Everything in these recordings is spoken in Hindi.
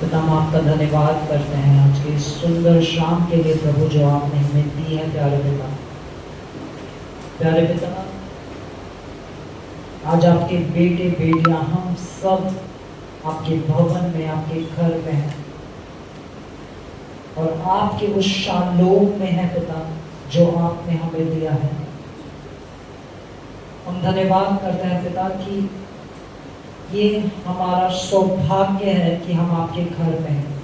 पिता हम आपका धन्यवाद करते हैं आज की इस सुंदर शाम के लिए प्रभु जो आपने हमें दी है। प्यारे पिता आज आपके बेटे बेटियां हम सब आपके भवन में आपके घर में हैं और आपके उस शालोम में है पिता जो आपने हमें दिया है। हम धन्यवाद करते हैं पिता कि ये हमारा सौभाग्य है कि हम आपके घर में हैं।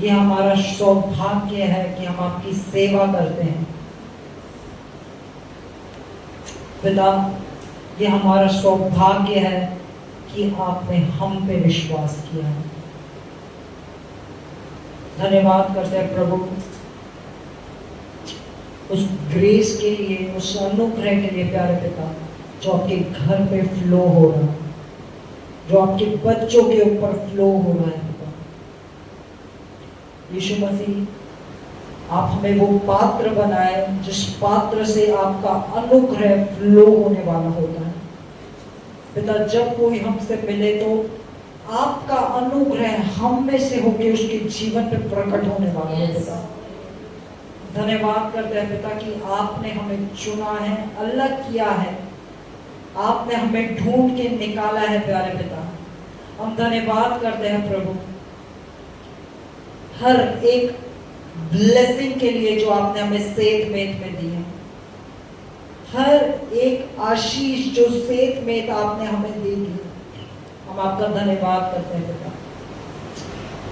ये हमारा सौभाग्य है कि हम आपकी सेवा करते हैं पिता। ये हमारा सौभाग्य है कि आपने हम पे विश्वास किया है। धन्यवाद करते हैं प्रभु उस ग्रेस के लिए, उस अनुग्रह के लिए प्यारे पिता जो आपके घर पे फ्लो हो रहा है, जो आपके बच्चों के ऊपर फ्लो हो रहा है पिता। यीशु मसीह आप हमें वो पात्र बनाए जिस पात्र से आपका अनुग्रह फ्लो होने वाला होता है पिता। जब कोई हमसे मिले तो आपका अनुग्रह हम में से होकर उसके जीवन पे प्रकट होने वाला है पिता। धन्यवाद करते हैं पिता कि आपने हमें चुना है, अलग किया है, आपने हमें ढूंढ के निकाला है प्यारे पिता। हम धन्यवाद करते हैं प्रभु हर एक ब्लेसिंग के लिए जो आपने हमें सेत मेत में दी है। हर एक आशीष जो सेत मेत आपने हमें दे दी, हम आपका धन्यवाद करते हैं पिता।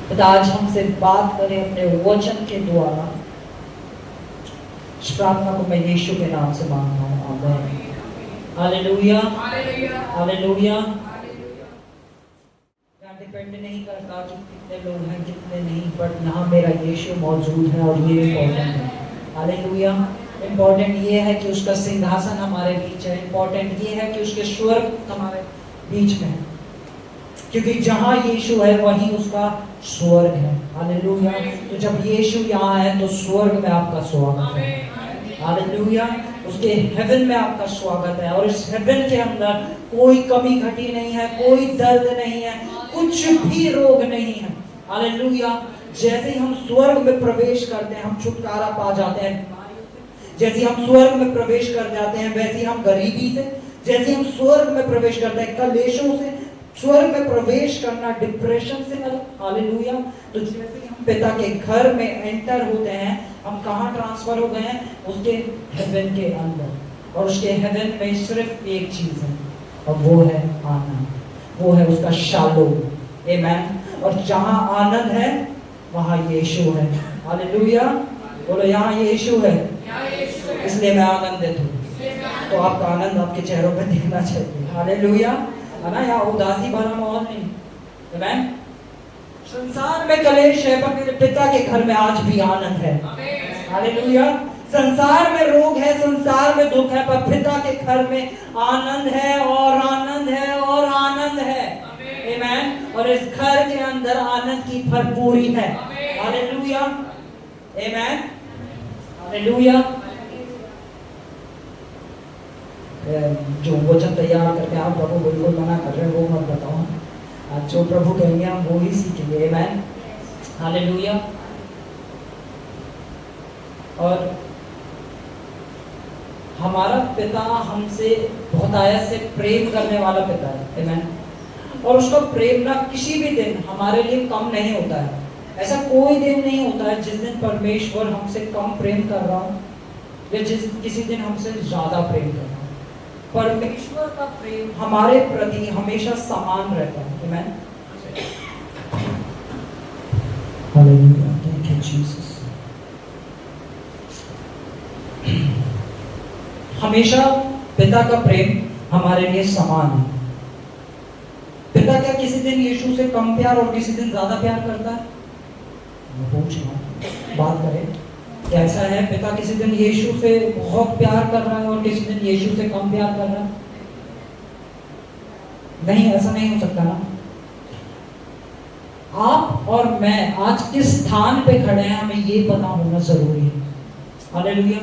पिता आज हमसे बात करें अपने वचन के द्वारा। इस प्रार्थना को मैं यीशु के नाम से मांगता हूँ, आमीन। Hallelujah, hallelujah. डिपेंड नहीं करता कि कितने लोग हैं कितने नहीं, बट यहाँ मेरा यीशु मौजूद है और ये इम्पोर्टेंट है। हालेलुया। इम्पोर्टेंट ये है कि उसका सिंहासन हमारे बीच है। इम्पोर्टेंट ये है कि उसके स्वर्ग हमारे बीच में है, क्योंकि जहाँ यीशु है वहीं उसका स्वर्ग है। हालेलुया। तो जब यीशु यहाँ है तो स्वर्ग में आपका स्वागत है। हालेलुया। उसके हेवन में आपका स्वागत है और इस हेवन के अंदर कोई कमी घटी नहीं है, कोई दर्द नहीं है, कुछ भी रोग नहीं है। हालेलुया। जैसे ही हम स्वर्ग में प्रवेश करते हैं हम छुटकारा पा जाते हैं। जैसे हम स्वर्ग में प्रवेश कर जाते हैं वैसे हम गरीबी से, जैसे हम स्वर्ग में प्रवेश करते हैं कलेशों से, स्वर्ग में प्रवेश करना डिप्रेशन से नहीं। हालेलुया। तो जैसे हम पिता के घर में एंटर होते हैं हम कहाँ ट्रांसफर हो गए हैं? उसके हेवन के अंदर। और उसके हेवन में सिर्फ एक चीज है और वो है आनंद, वो है उसका शालोम। आमीन। और जहाँ आनंद है वहाँ यीशु है। हालेलुया। बोलो यहाँ यीशु है, इसलिए मैं आनंदित हूँ। तो आपका आनंद आपके चेहरों पर दिखना चाहिए। हालेलुया। है ना, यहाँ उदासी भरा माहौल नहीं। आमीन। संसार में कलेश है पर मेरे पिता के घर में आज भी आनंद है। हालेलुया। संसार में रोग है, संसार में दुख है, पर पिता के घर में आनंद है और आनंद है और आनंद है। आमीन। और इस घर के अंदर आनंद की भरपूरी है। हालेलुया। आमीन। हालेलुया। जो वचन तैयार करके आप प्रभु बिल्कुल मना कर रहे हैं वो मत बताओ। आज जो प्रभु कहेंगे हम वो ही सीखेंगे। आमीन। हालेलुया। और हमारा पिता हमसे बहुत आयत से प्रेम करने वाला पिता है। आमीन। और उसका प्रेम ना किसी भी दिन हमारे लिए कम नहीं होता है। ऐसा कोई दिन नहीं होता है जिस दिन परमेश्वर हमसे कम प्रेम कर रहा हो या किसी दिन हमसे ज्यादा प्रेम कर रहा हो। परमेश्वर का प्रेम हमारे प्रति हमेशा समान रहता है। आमीन। हालेलुया। Thank you Jesus. हमेशा पिता का प्रेम हमारे लिए समान है। पिता क्या किसी दिन यीशु से कम प्यार और किसी दिन ज्यादा प्यार करता है? पूछ बात करें, कैसा है? पिता किसी दिन यीशु से बहुत प्यार कर रहा है और किसी दिन यीशु से कम प्यार कर रहा है? नहीं, ऐसा नहीं हो सकता ना। आप और मैं आज किस स्थान पे खड़े हैं हमें ये पता होना जरूरी है। हालेलुया।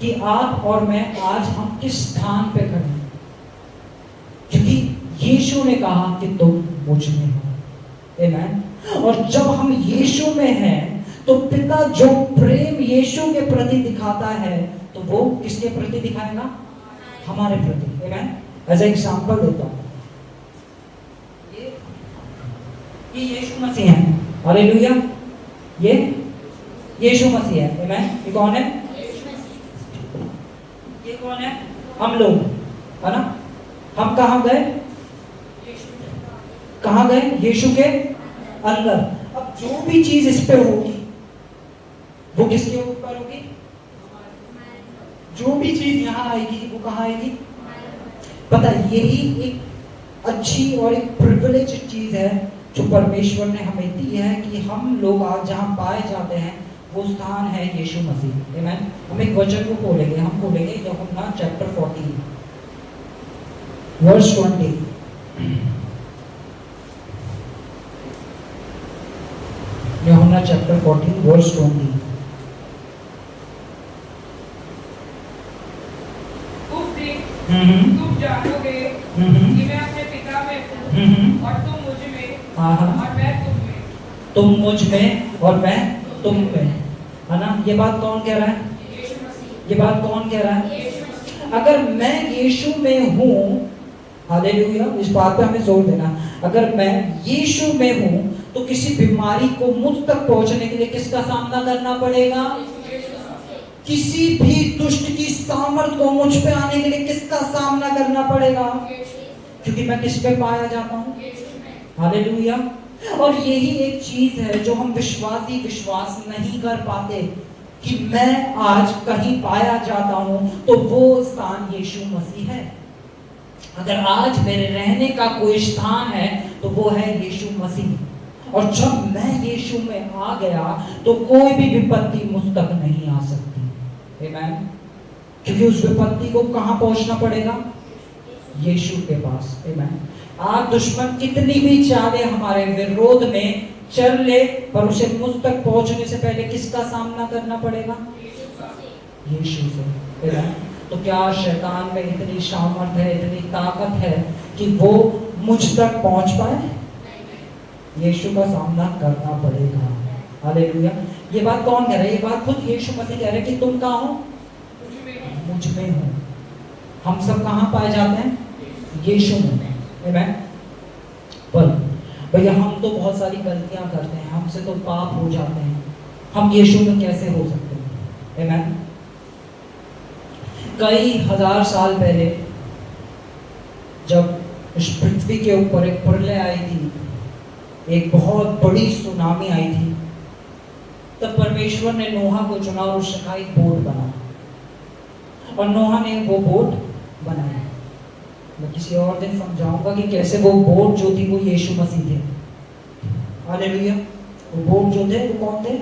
कि आप और मैं आज हम किस स्थान पे खड़े हैं, क्योंकि यीशु ने कहा कि तुम मुझ में हो। आमीन। और जब हम यीशु में हैं तो पिता जो प्रेम यीशु के प्रति दिखाता है तो वो किसके प्रति दिखाएगा? हमारे प्रति। आमेन। एज एग्जांपल देता हूं, ये यीशु मसीह है, हालेलुया, ये यीशु मसीह है। आमेन। ये कौन है? ये कौन है? हम लोग, है ना। हम कहाँ गए? कहाँ गए? यीशु के अंदर। अब जो भी चीज इस पे होगी वो किसके ऊपर होगी? जो भी चीज यहाँ आएगी वो कहाँ आएगी? पता, यही एक अच्छी और एक प्रिविलेज चीज है जो परमेश्वर ने हमें दी है कि हम लोग आज जहाँ पाए जाते हैं वो स्थान है यीशु मसीह। आमेन। हम एक वचन को खोलेंगे, हम खोलेंगे यूहन्ना चैप्टर 14 वर्स 20। यूहन्ना चैप्टर 14 वर्स 20। तुम जानोगे कि मैं अपने पिता में हूँ और तुम मुझ में और मैं तुम में। तुम मुझ में और मैं तुम में, है ना। ये बात कौन कह रहा है? ये बात कौन कह रहा है? अगर मैं यीशु में हूँ, हालेलुया, इस बात पे हमें जोर देना। अगर मैं यीशु में हूँ तो किसी बीमारी को मुझ तक पहुंचने के लिए किसका सामना करना पड़ेगा? किसी भी दुष्ट की सामर्थ को मुझ पे आने के लिए किसका सामना करना पड़ेगा? क्योंकि मैं किस पे पाया जाता हूँ? हालेलुया। और यही एक चीज है जो हम विश्वासी विश्वास नहीं कर पाते कि मैं आज कहीं पाया जाता हूं तो वो स्थान यीशु मसीह है। अगर आज मेरे रहने का कोई स्थान है तो वो है यीशु मसीह। और जब मैं यीशु में आ गया तो कोई भी विपत्ति मुझ तक नहीं आ सकती। आमेन। क्योंकि उस विपत्ति को कहां पहुंचना पड़ेगा? यीशु के पास। आमेन। आज दुश्मन कितनी भी चाले हमारे विरोध में चल ले, पर उसे मुझ तक पहुंचने से पहले किसका सामना करना पड़ेगा? यीशु से। तो क्या शैतान में इतनी सामर्थ है, इतनी ताकत है कि वो मुझ तक पहुंच पाए? यीशु का सामना करना पड़ेगा। हालेलुया। ये बात कौन कह रहा है? ये बात खुद यीशु मसीह कह रहे हैं कि तुम कहाँ हो? मुझ में हो। हम सब कहाँ पाए जाते हैं? यीशु में। आमेन। पर भैया हम तो बहुत सारी गलतियां करते हैं, हमसे तो पाप हो जाते हैं, हम यीशु में कैसे हो सकते हैं? आमेन। कई हजार साल पहले जब इस पृथ्वी के ऊपर एक प्रलय आई थी, एक बहुत बड़ी सुनामी आई थी, तब परमेश्वर ने नोहा को चुना और उसने कहा एक बोट बना, और नोहा ने वो बोट बनाई। मैं किसी और दिन समझाऊंगा कि कैसे वो बोट जो थी वो यीशु मसीह थे। हालेलुया। वो बोट जो थे वो कौन थे?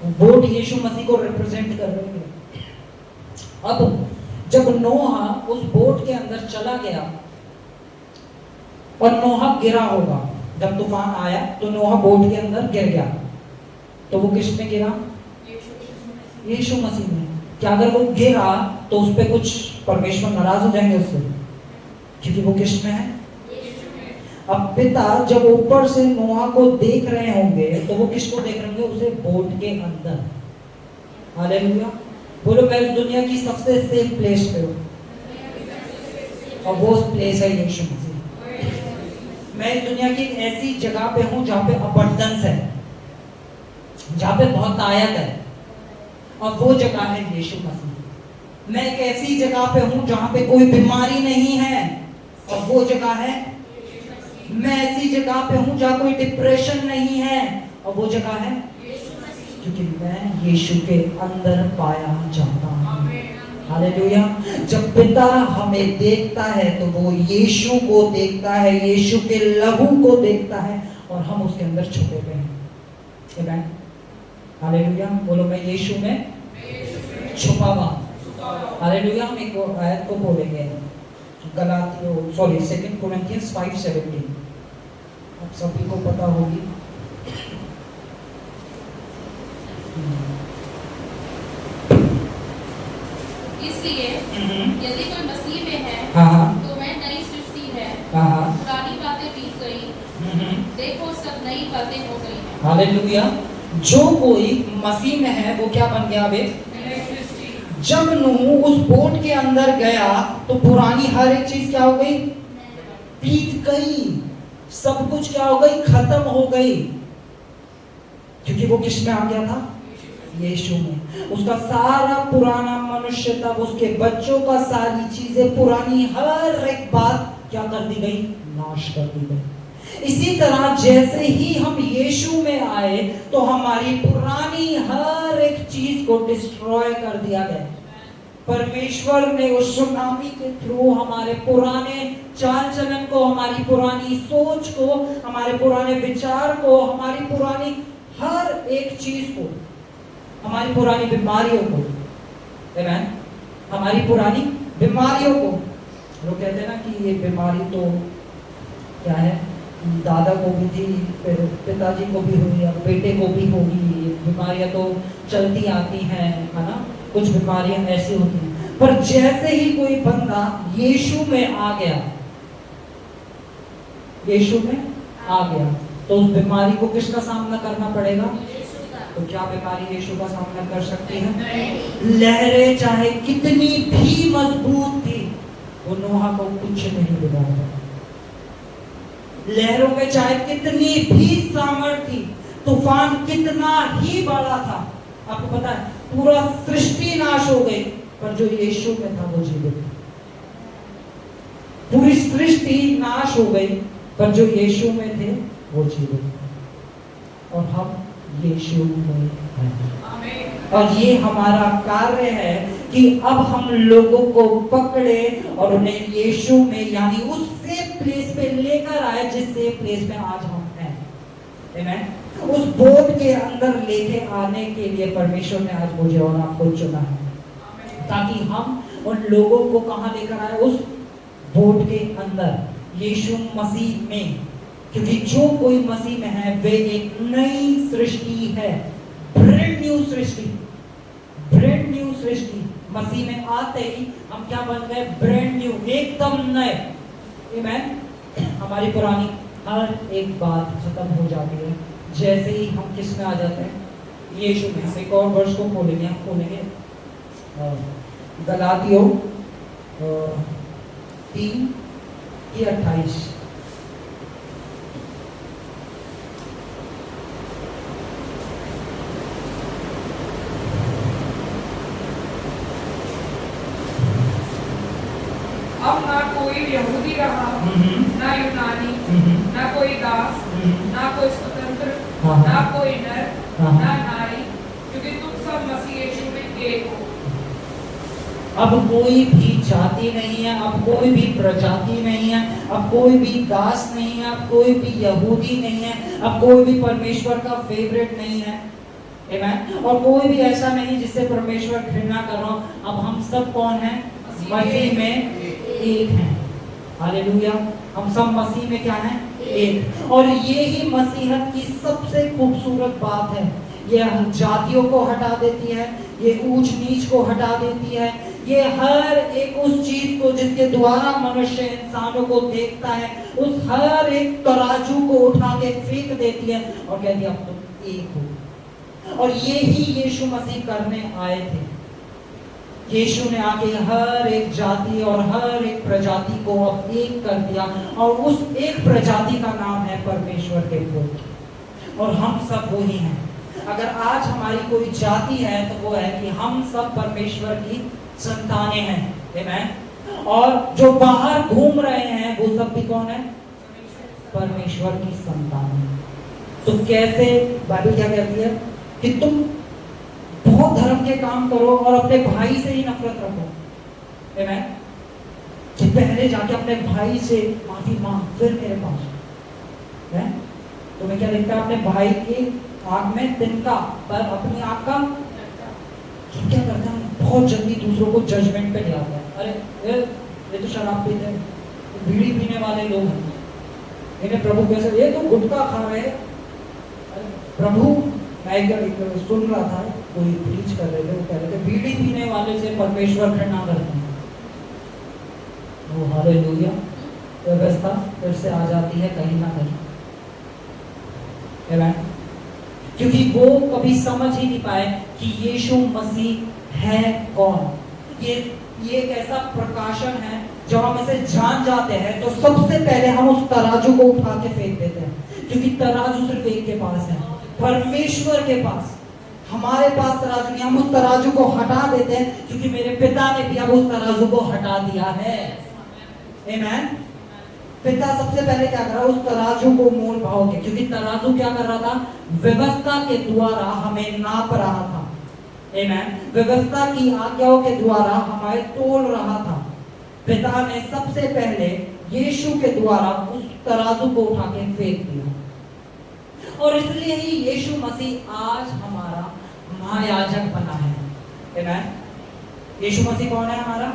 वो बोट यीशु मसीह को रिप्रेजेंट कर रहे थे। अब जब नोहा उस बोट के अंदर चला गया और नोहा गिरा होगा, जब तूफान आया तो नोहा बोट के अंदर गिर गया, तो वो किस में गिरा? यीशु मसीह में। क्या अगर वो गिरा तो उस पर कुछ परमेश्वर नाराज हो जाएंगे उससे? क्योंकि वो किस में है? अब पिता जब ऊपर से नोहा को देख रहे होंगे तो वो किसको देख रहे होंगे? उसे बोट के अंदर। हालेलुया। बोलो मैं इस दुनिया की सबसे सेफ प्लेस पे हूँ, और वो प्लेस है यीशु मसीह। मैं इस दुनिया की ऐसी जगह पे हूँ जहाँ पे अबंडेंस है, जहाँ पे बहुत आयत है, और वो जगह है यीशु मसीह। मैं एक ऐसी जगह पे हूँ जहाँ पे कोई बीमारी नहीं है, और वो जगह है। मैं ऐसी जगह पे हूँ जहाँ कोई डिप्रेशन नहीं है, और वो जगह है क्योंकि मैं यीशु के अंदर पाया जाता हूँ। हालेलुया। जब पिता हमें देखता है तो वो यीशु को देखता है, यीशु के लहू को देखता है, और हम उसके अंदर छुपे हुए हैं। आमेन। हालेलुया। बोलो मैं यीशु में छुपा हुआ। हालेलुया। हम एक आयत को बोलेंगे, गलातियों 2 कोरिन्थियंस 5:17, आप सभी को पता होगी। इसलिए यदि कोई मसीह में है हाँ, तो वह नई सृष्टि है, हाँ, पुरानी बातें बीत गई, देखो सब नई बातें हो गई हैं। हालेलुया। जो कोई मसीह में है वो क्या बन गया? बे जब नूह उस बोट के अंदर गया तो पुरानी हर एक चीज क्या हो गई? बीत गई। सब कुछ क्या हो गई? खत्म हो गई। क्योंकि वो किस में आ गया था? यीशु में। उसका सारा पुराना मनुष्य था, उसके बच्चों का सारी चीजें पुरानी हर एक बात क्या कर दी गई? नाश कर दी गई। इसी तरह जैसे ही हम यीशु में आए तो हमारी पुरानी हर एक चीज को डिस्ट्रॉय कर दिया गया। परमेश्वर ने उस सुनामी के थ्रू हमारे पुराने चाल चलन को, हमारी पुरानी सोच को, हमारे पुराने विचार को, हमारी पुरानी हर एक चीज को, हमारी पुरानी बीमारियों को, आमेन, हमारी पुरानी बीमारियों को, लोग कहते हैं ना कि ये बीमारी तो क्या है, दादा को भी थी, फिर पिताजी को भी हुई, अब बेटे को भी होगी। ये बीमारियां तो चलती आती हैं, है ना, कुछ बीमारियां ऐसी होती हैं। पर जैसे ही कोई बंदा यीशु में आ गया, यीशु में आ गया, तो उस बीमारी को किसका सामना करना पड़ेगा? तो क्या बीमारी यीशु का सामना कर सकती है? लहरें चाहे कितनी भी मजबूत थी, वो नोहा को कुछ नहीं बिगाड़ पाया। लहरों में चाहे कितनी भी सामर्थ थी, तूफान कितना ही बड़ा था, आपको पता है पूरा सृष्टि नाश हो गई, पर जो यीशु में था वो जीवित था। पूरी सृष्टि नाश हो गई, पर जो यीशु में थे वो जीवित थे। और हम यीशु में हैं। और ये हमारा कार्य है कि अब हम लोगों को पकड़े और उन्हें यीशु में, यानी उस सेफ प्लेस पे लेकर आए जिस सेफ प्लेस में आज हम हैं। आमेन। उस बोट के अंदर लेके आने के लिए परमेश्वर ने आज मुझे और आपको चुना है, ताकि हम उन लोगों को कहां लेकर आए? उस बोट के अंदर, यीशु मसीह में। क्योंकि जो कोई मसीह में है वे एक नई सृष्टि है, ब्रांड न्यू सृष्टि, ब्रांड न्यू सृष्टि। मसीह में आते ही हम क्या बन गए? ब्रांड न्यू, एकदम नए। आमेन। हमारी पुरानी हर एक बात खत्म हो जाती है जैसे ही हम किस में आ जाते हैं? यीशु में। एक और वर्ष को खोलेंगे, हम खोलेंगे गलातियों 3:28। अब ना कोई यहूदी रहा, ना यूनानी, ना कोई दास, ना कोई स्वतंत्र, ना कोई नर, ना नारी, क्योंकि तुम सब मसीह यीशु में एक हो। अब कोई भी जाति नहीं है, अब कोई भी प्रजाति नहीं है, अब कोई भी दास नहीं है, अब कोई भी यहूदी नहीं है, अब कोई भी परमेश्वर का फेवरेट नहीं है। आमेन। और कोई भी ऐसा नहीं जिससे परमेश्वर घृणा कर रहा हो। अब हम सब कौन हैं? मसीह में एक हैं। हालेलुया। हम सब मसीह में क्या हैं? एक। और ये ही मसीहत की सबसे खूबसूरत बात है। ये जातियों को हटा देती है, ये ऊंच नीच को हटा देती है, ये हर एक उस चीज को जिसके द्वारा मनुष्य इंसानों को देखता है, उस हर एक तराजू को उठा के फेंक देती है और कहती है अब तुम एक हो। और ये ही यीशु मसीह करने आए थे। यीशु ने आके हर एक जाति और हर एक प्रजाति को अब एक कर दिया, और उस एक प्रजाति का नाम है परमेश्वर के पुत्र। और हम सब वही हैं। अगर आज हमारी कोई जाति है तो वो है कि हम सब परमेश्वर की संतानें हैं। आमेन। और जो बाहर घूम रहे हैं वो सब भी कौन है? परमेश्वर की संतानें। तो कैसे बाइबल क्या कहती है कि तुम बहुत धर्म के काम करो और अपने भाई से ही नफरत रखो। आमेन। कि पहले जाके अपने भाई से माफी मांग, फिर मेरे पास है। तुम्हें क्या दिखता है? अपने भाई की आंख में तिनका, पर अपनी आंख का क्या करता है? बहुत जल्दी दूसरों को जजमेंट पे ले आता है। अरे ये तो शराब पीते हैं, बीड़ी पीने वाले लोग हैं, इन्हें प्रभु कैसे, ये तो गुटखा खा रहे हैं। प्रभु, मैं एक सुन रहा था, कोई प्रीच कर रहे थे, वो कह रहे थे बीड़ी पीने वाले से परमेश्वर घृणा करते हैं। वो हालेलुया। व्यवस्था फिर से आ जाती है कहीं ना कहीं। आमेन। क्योंकि वो कभी समझ ही नहीं पाए कि यीशु मसीह है कौन। ये एक ऐसा प्रकाशन है जब हम इसे जान जाते हैं तो सबसे पहले हम उस तराजू को उठा के फेंक देते हैं, क्योंकि तराजू सिर्फ एक के पास है, परमेश्वर के पास। हमारे पास तराजू नहीं, हम उस तराजू को हटा देते हैं, क्योंकि मेरे पिता ने भी अब उस तराजू को हटा दिया है। आमेन। पिता सबसे पहले क्या कर रहा है, उस तराजू को मोल भाव के, क्योंकि तराजू क्या कर रहा था, व्यवस्था के द्वारा हमें नाप रहा था। आमेन। व्यवस्था की आज्ञाओं के द्वारा हमें तोल रहा था। पिता ने सबसे पहले यीशु के द्वारा उस तराजू को उठा के फेंक दिया, और इसलिए ही यीशु मसीह आज हमारा महायाजक बना है। आमेन। यीशु मसीह कौन है हमारा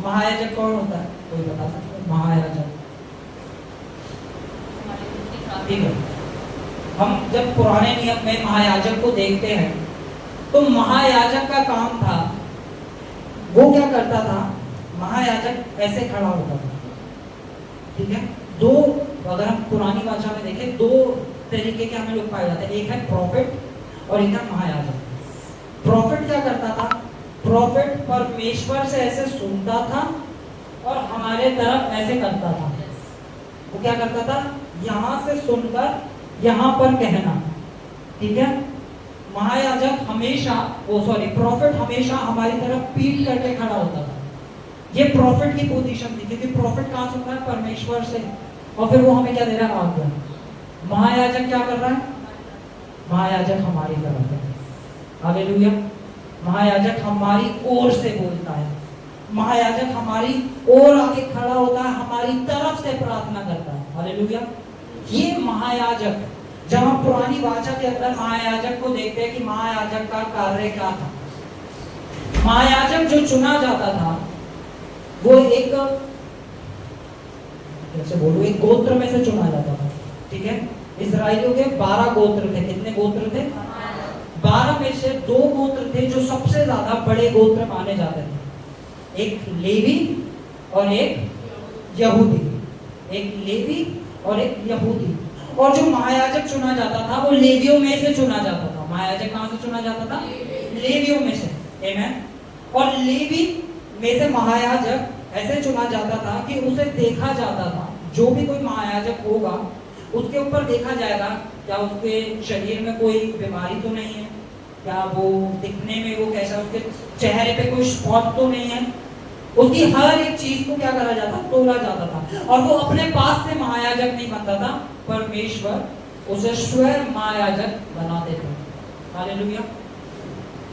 महायाजक? कौन होता है, कोई बता सकता है? महायाजक, ठीक है। हम जब पुराने नियम में महायाजक को देखते हैं तो महायाजक का काम था, वो क्या करता था, महायाजक ऐसे खड़ा होता था, ठीक है। दो, अगर हम पुरानी भाषा में देखें, दो तरीके के हमें लोग पाए जाते हैं, एक है प्रॉफिट और एक है महायाजक। प्रॉफिट क्या करता था, प्रॉफिट परमेश्वर से ऐसे सुनता था और हमारे तरफ ऐसे करता था। वो क्या करता था, यहां से सुनकर यहां पर कहना, ठीक है। महायाजक हमेशा, प्रॉफिट हमेशा हमारी तरफ पीठ करके खड़ा होता था। ये प्रॉफिट की पोजीशन थी, क्योंकि प्रॉफिट कहां सुन रहा है, परमेश्वर से, और फिर वो हमें क्या दे रहा है, आज्ञा। महायाजक क्या कर रहा है, महायाजक हमारी तरफ है। हालेलुया। महायाजक हमारी ओर से बोलता है, महायाजक हमारी ओर आके खड़ा होता है, हमारी तरफ से प्रार्थना करता है। हालेलुया। ये महायाजक, जब हम पुरानी वाचा के अंदर महायाजक को देखते हैं कि महायाजक का कार्य क्या था। महायाजक जो चुना जाता था वो एक, कैसे बोलूं, एक गोत्र में से चुना जाता था, ठीक है। इस्राएलियों के 12 गोत्र थे। कितने गोत्र थे? 12 में से 2 गोत्र थे जो सबसे ज्यादा बड़े गोत्र माने जाते थे, एक लेवी और एक यहूदी। एक लेवी और एक यहूदी। और जो महायाजक चुना जाता था वो लेवियों में से चुना जाता था। महायाजक कहां से चुना जाता था? लेवियों में से। आमेन। और लेवी में से महायाजक ऐसे चुना जाता था कि उसे देखा जाता था, जो भी कोई महायाजक होगा उसके ऊपर देखा जाएगा, क्या उसके शरीर में कोई बीमारी तो नहीं है, क्या वो दिखने में वो कैसा, उसके चेहरे पे कोई स्पॉट तो नहीं है। उसकी हर एक चीज को क्या करा जाता, तोला जाता था। और वो अपने पास से महायाजक नहीं बनता था, परमेश्वर उसे स्वयं महायाजक बनाते थे। हालेलुया।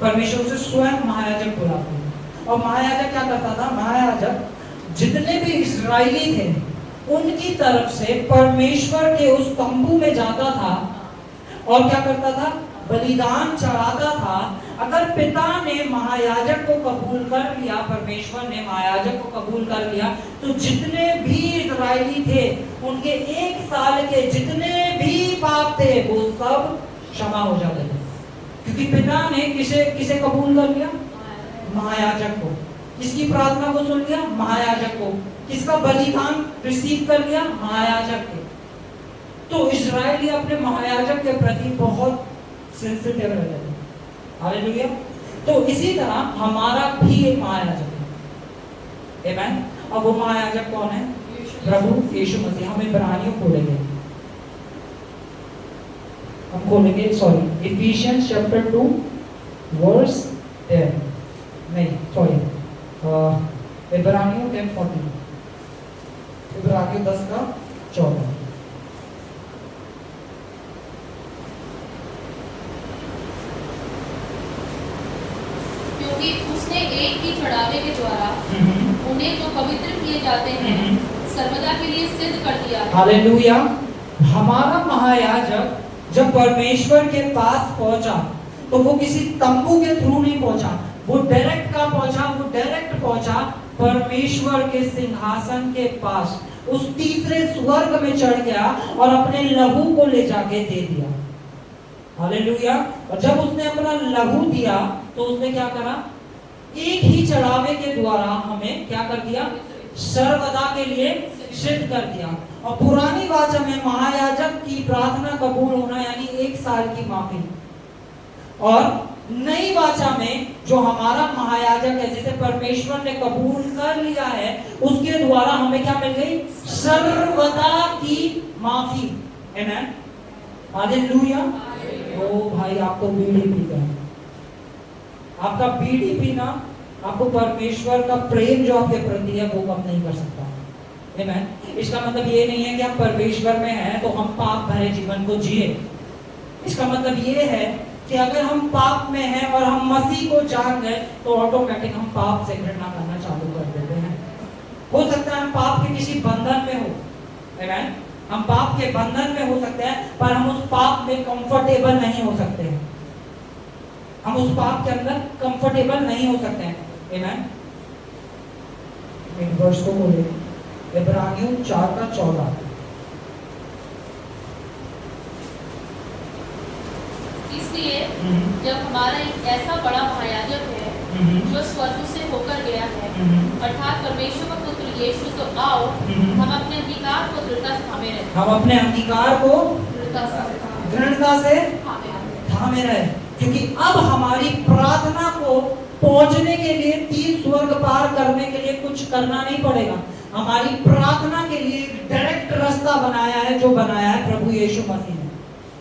परमेश्वर उसे स्वयं महायाजक बुलाते थे। और महायाजक क्या करता था, महायाजक जितने भी इस्राएली थे उनकी तरफ से परमेश्वर के उस तंबू में जाता था और क्या करता था, बलिदान चढ़ाता था। अगर पिता ने महायाजक को कबूल कर लिया, परमेश्वर ने महायाजक को कबूल कर लिया, तो जितने भी इस्राएली थे उनके 1 साल के जितने भी पाप थे वो सब क्षमा हो जाते थे, क्योंकि पिता ने किसे कबूल कर लिया, महायाजक को। किसकी प्रार्थना को सुन लिया, महायाजक को। किसका बलिदान रिसीव कर लिया, महायाजक के। तो इस्राएली अपने महायाजक के प्रति बहुत सेंसिटिव रहते थे। हालेलुया। तो इसी तरह हमारा भी एक महायाजक है। आमेन। अब वो महायाजक कौन है, प्रभु यीशु मसीह। हम इब्रानियों खोलेंगे, हम खोलेंगे इफिशियंस चैप्टर 2 वर्स 10, नहीं सॉरी, इब्रानियों 10:40, इब्रानियों 10:14। क्योंकि उसने एक ही चढ़ावे के द्वारा उन्हें जो पवित्र किए जाते हैं सर्वदा के लिए सिद्ध कर दिया है। हालेलुया। हमारा महायाजक जब परमेश्वर के पास पहुंचा तो वो किसी तंबू के थ्रू नहीं पहुंचा, वो डायरेक्ट पहुंचा परमेश्वर के सिंहासन के पास। उस तीसरे स्वर्ग में चढ़ गया और अपने लहू को ले जाके दे दिया। हालेलुया। और जब उसने अपना लहू दिया तो उसने क्या करा, एक ही चढ़ावे के द्वारा हमें क्या कर दिया, सर्वदा के लिए सिद्ध कर दिया। और पुरानी वाचा में महायाजक की प्रार्थना कबूल होना यानी 1 साल की माफी, और नई वाचा में जो हमारा महायाजक है जिसे परमेश्वर ने कबूल कर लिया है, उसके द्वारा हमें क्या मिल गई? सर्वदा की माफी। आमीन, हालेलुया। ओ भाई, आप तो बीड़ी पी गए। आपका बीड़ी पीना आपको परमेश्वर का प्रेम जो आपके प्रति है वो कम नहीं कर सकता। आमीन। इसका मतलब ये नहीं है कि आप परमेश्वर में हैं तो हम पाप भरे जीवन को जिए। इसका मतलब ये है कि अगर हम पाप में हैं और हम मसीह को जान गए तो ऑटोमेटिक हम पाप से घृणा करना चालू कर देते हैं। हो सकता है हम पाप के किसी बंधन में हो, आमीन, हम पाप के बंधन में हो सकते हैं, पर हम उस पाप में कंफर्टेबल नहीं हो सकते हैं। हम उस पाप के अंदर कंफर्टेबल नहीं हो सकते हैं। आमीन। एक वर्ष को बोले, इब्रानियों 4:14। इसलिए जब हमारा एक ऐसा बड़ा महायाजक है जो स्वर्ग से होकर गया है, अर्थात परमेश्वर का पुत्र यीशु, तो आओ हम अपने अंगीकार को दृढ़ता से थामे रहें। हम अपने अंगीकार को दृढ़ता से थामे रहें। थामे रहे, क्योंकि अब हमारी प्रार्थना को पहुंचने के लिए 3 स्वर्ग पार करने के लिए कुछ करना नहीं पड़ेगा। हमारी प्रार्थना के लिए एक डायरेक्ट रास्ता बनाया है, जो बनाया है प्रभु यीशु मसीह ने।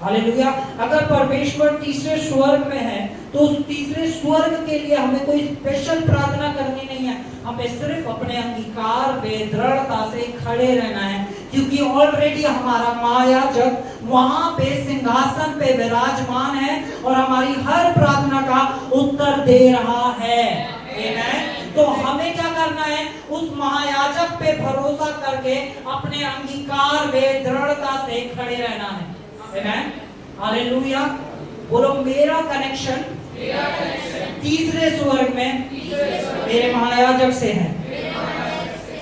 हालेलुया। अगर परमेश्वर तीसरे स्वर्ग में है तो उस तीसरे स्वर्ग के लिए हमें कोई स्पेशल प्रार्थना करनी नहीं है। हमें सिर्फ अपने अंगीकार पे दृढ़ता से खड़े रहना है, क्योंकि ऑलरेडी हमारा महायाजक वहां पे सिंहासन पे विराजमान है और हमारी हर प्रार्थना का उत्तर दे रहा है। आमीन। तो हमें क्या करना है? उस महायाजक पे भरोसा करके अपने अंगीकार पे दृढ़ता से खड़े रहना है। आमीन, हालेलुया। बोलो, मेरा कनेक्शन तीसरे स्वर्ग में मेरे महायाजक से है।